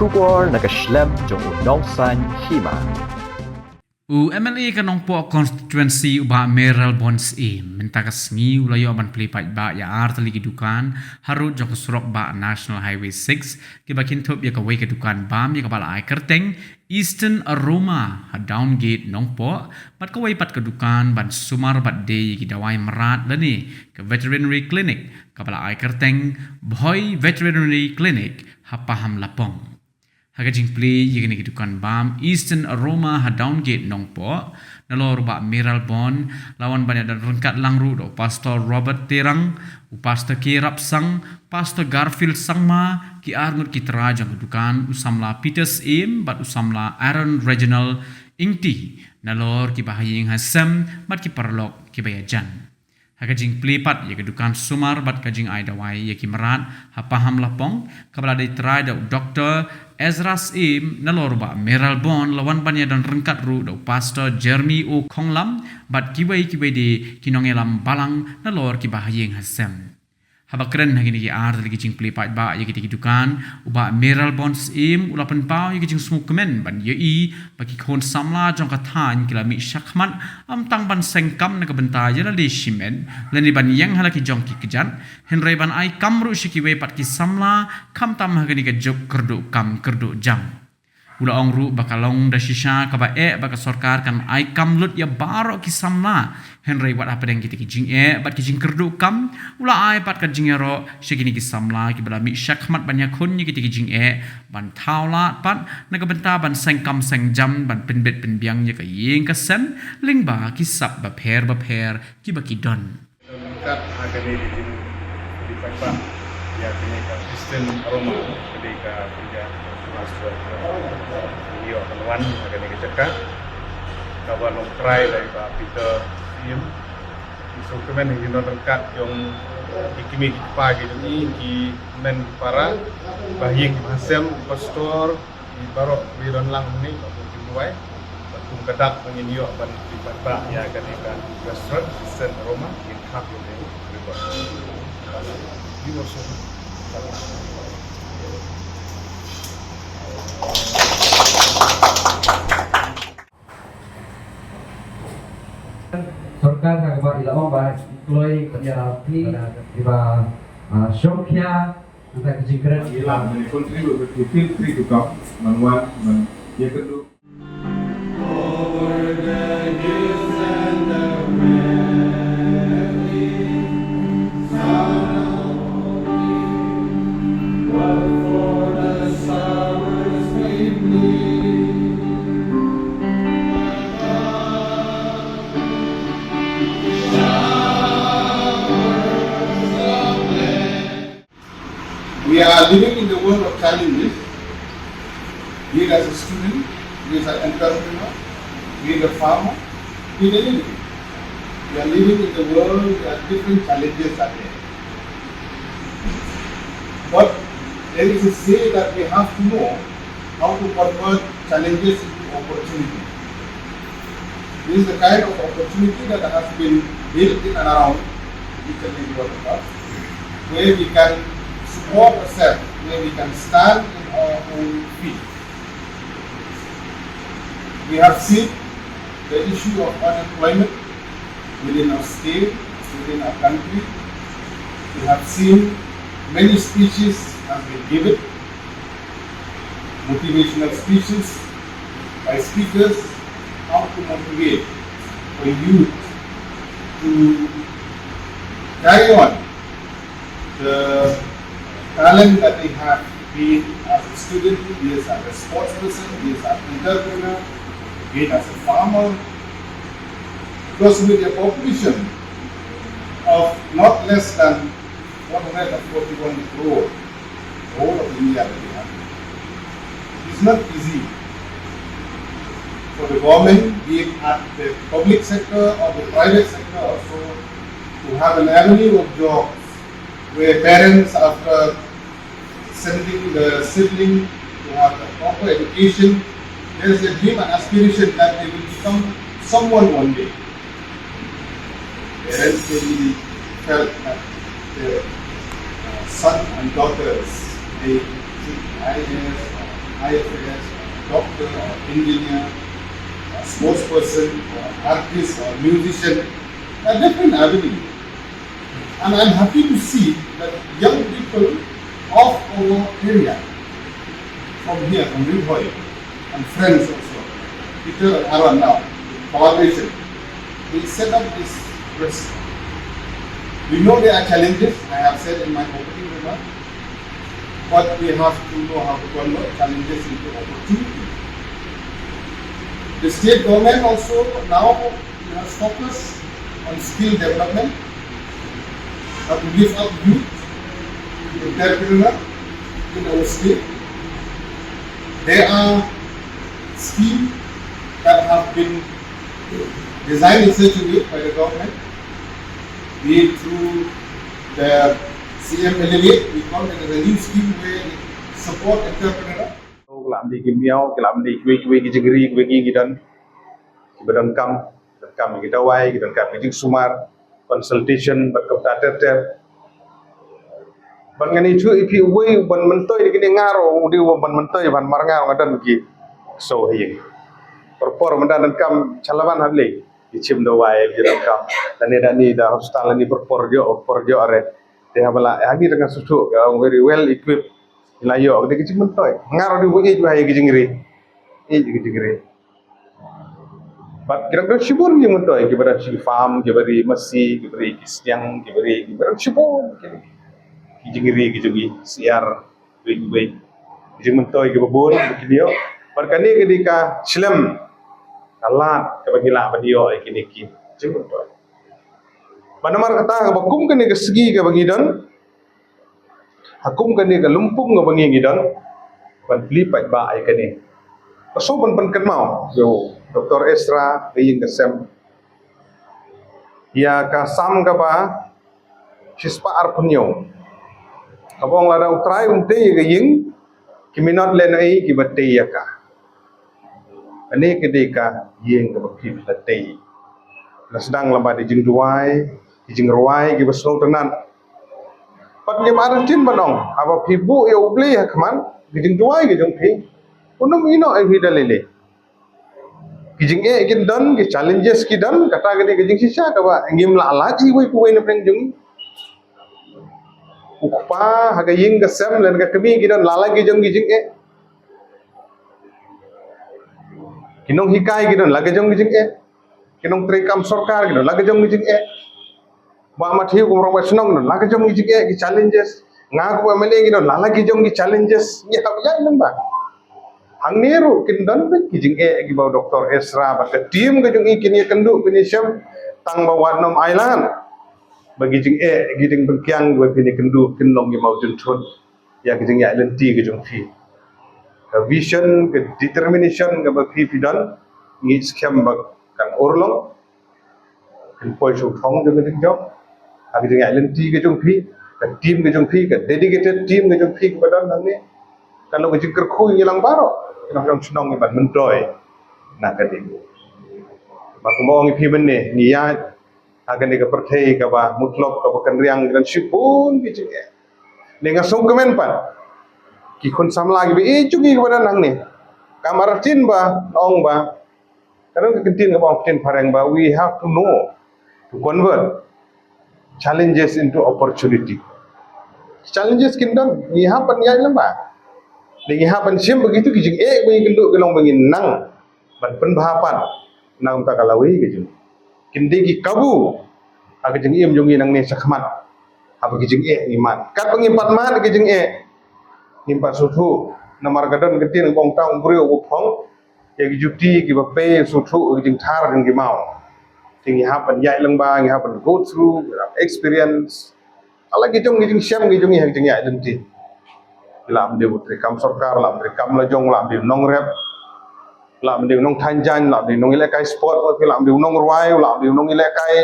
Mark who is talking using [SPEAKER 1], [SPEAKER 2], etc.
[SPEAKER 1] Shubor nakaslem jong unongsan Hima.
[SPEAKER 2] MLA ka Nongpoh constituency uba Meral Bonds mentakas ngi ulayo ban Plie ba ya artali ki Dukan harut jong surok ba National Highway 6 ki bakin top ya ka way ka Dukan bam ya ka bala ai kerteng Eastern Aroma ha down gate Nongpoh bat ka way pat ka Dukan ban Sumar bat de ki dawai Mrad lani ka veterinary clinic ka bala ai kerteng boy veterinary clinic ha paham lapong Hagajing Plie yigini ki Dukan bam Eastern Aroma ha down gate Nongpoh nalor ba Meral Bon lawan banyak dan rengkat langru do Pastor Robert Terang Pastor Kirap Sang Pastor Garfield Sangma ki Ngut ki terajang Dukan Samla Peters bat Samla Aaron Regional Ingti nalor ki bahaying hasam bat ki parlok ki bayajan Hagajing Plie pat ya Dukan Sumar bat kajing ai dawai ya ki Mrad ha paham lapong kabala dai try da Dr. Ezras nalor ba Meral Bon lawan banya dan rengkat ru do Pastor Jeremy O Khonglam bat kibai de kinongelam balang nalor ki bahayeng hasam habakren hagini ki ar lagi jing Plie pat ba ya ki Dukan uba Meral Bon ulapan pau ya ki jing smuk kemen ban ye bagi khon samla jong kathan kilami syakmat tang ban sengkam na kabenta ya la shimen lani ban yang halaki jong ki kejan henry ban ai kamru shikiwe pat ki samla kam tam hagini ka jok kerdu jam ula ongru bakalong da shisha kaba baka sorkar kan ai kam lut ya baro ki samla henry wat apa deng kita ki jing bat ki jing kerdu kam ula ai pat ka jing Ïaroh shigini ki samla ki balami syakmat banyak khun ni kita ki jing ban thaula pat na ka benta ban sengkam sengjam ban penbet penbiang ya ka yeng ka sen ling ba ki sap ba pher ki ba ki don
[SPEAKER 3] kat agani di Pakistan ya kini ka Kristen Aroma ketika punya masuk iyo kawan agani ke Daka kawan try dari Pak Peter Sim isu kemen yang dekat yang ikimi pagi ini di men para bahing hasil pastor di barok di lang ni buat tung kedak menginyo ban di Pak ya ketika restaurant Kristen Aroma in hak ini ribuan di musuh
[SPEAKER 4] Sorkan kabar Ïaroh ba Plie penyerapi di ba Shokya antara kejingkran
[SPEAKER 5] ialah contribute to filtri to come manual dia kedua We are living in the world of challenges. We as a student, we as an entrepreneur, we as a farmer, we are living. We are living in the world where different challenges are there. But there is a say that we have to know how to convert challenges into opportunity. This is the kind of opportunity that has been built in and around each and every one of us, where we can support ourselves, where we can stand on our own feet. We have seen the issue of unemployment within our state, within our country. We have seen many speeches have been given, motivational speeches by speakers, how to motivate for youth to carry on the talent that they have, be it as a student, be it as a sports person, be it as an entrepreneur, be it as a farmer. Because with a population of not less than 141 crore, the whole of India that we have, it's not easy for the government, be it at the public sector or the private sector also, to have an avenue of jobs where parents, after sending the sibling to have a proper education, there is a dream and aspiration that they will become someone one day. Parents really felt that their son and daughters, they should IAS or IFS, doctor or engineer, a sportsperson or artist or musician, a different avenue. And I'm happy to see that young people of our area, from here, from Nongpoh, and friends also, Peter and Aaron now, collaboration, we set up this restaurant. We know there are challenges, I have said in my opening remarks, but we have to know how to convert challenges into opportunity. The state government also now has focused on skill development, how to lift up youth, entrepreneur in our state. There are schemes that have been designed in such a way by the government, be it through the CMLLA, we call it as a new scheme where it support entrepreneur.
[SPEAKER 3] Làm đi kim miao, làm đi quy cái jengri quy cái badan kam cái dawai cái kam cái Sumar consultation bat kapta ban ngani chu ipi uwi ban mentoi cái ngaro di ban mentoi ban marngao ngadan ki so hiye por mendan kam chalawan hadli ichim dawai cái kam dan ni da hospital ni por jo are they have la agi dengan susu very well equipped layo de kichim mentoi ngaro di uwi ju haye jengri but kira shibun ni mentoi ki bara chi farm ki bari masi ki bari kistyang ki bara shibun ki jengri ki jogi siar we jeng mentoi ki babon ki dio perkani ketika Islam alat ke bagila badio kini ki jeng mentoi manamar kata ka bakum kani ke segi ke bagidon hakum kani ke lumpung ke bangi gidon ban lipat ba ai kani so ban kan mau yo Dr. Esra being kesem Ïaka sam ka ba sispa arpunyo kabong ladang try unte ke ying kiminot len ai ki bate Ïaka ani ketika ying ke bakip late la sedang lamba di jing duai di jing ruai ki basno tenan pat ni maratin banong apa pibu ya ubli hakman di jing duai ki jong pi unum ino ai hidalele kijing kin don ki challenges ki don kata gani kijing sisa ka ba ngim la laji wei ku wei na preng jung ukpa haga ying ka sem len ka kami ki don lala ki jong kijing kinong hikai ki don laga jong kijing kinong trekam sarkar ki don laga jong kijing ba ma thiu kum rong ba snong don laga jong kijing ki challenges nga ku MLA ki don lala ki jong ki challenges ya ka ya nang ba Hangneru kindan ki jing ki baw Dr. Esra ba ka team ka jung kini kendu kini syam tang bawat nom island bagi jing giding bengkyang we kini kendu kinlong ki mau juntun ya ki jing ya lenti ki jung fi ka vision ka determination ka ba fi fidan ngi scam ba kan orlong kin poi chu thong jung jing job ha ki jing ya lenti ki jung fi ka team ki jung fi ka dedicated team ki jung fi ka badan hangni kalau ke jing kerkhu ngilang baro Nong senong iban mentoi nak kadi. Baku mau ngi pimen ni ya akan ke perthai ka ba mutlok ka kan riang dan sipun ki jing dengan song kemen pan ki kon samla gi chungi ka badan nang ni kamaratin ba ong ba kadang ke kentin ka ba kentin pareng ba we have to know to convert challenges into opportunity. Challenges kindam ni ha pan ya lamba Lagi hapan sim begitu kijing bagi kenduk kelong bagi nang ban penbahapan nang tak kalawi kijing kindigi kabu aga jing im jungi nang ne sakmat apa kijing iman kat pengimpat man kijing ngimpat sutu namar gadon gedin bong tang brio upong ya gijuti ki bape sutu kijing thar jing mau tingi hapan yai lengba ngi hapan go through experience ala kijing syam kijing ya denti làm điều tri kam sarkar làm tri kam la Jong làm điều nong rep làm điều nong thanjan làm điều nong ile kai sport làm điều nong ruai làm điều nong ile kai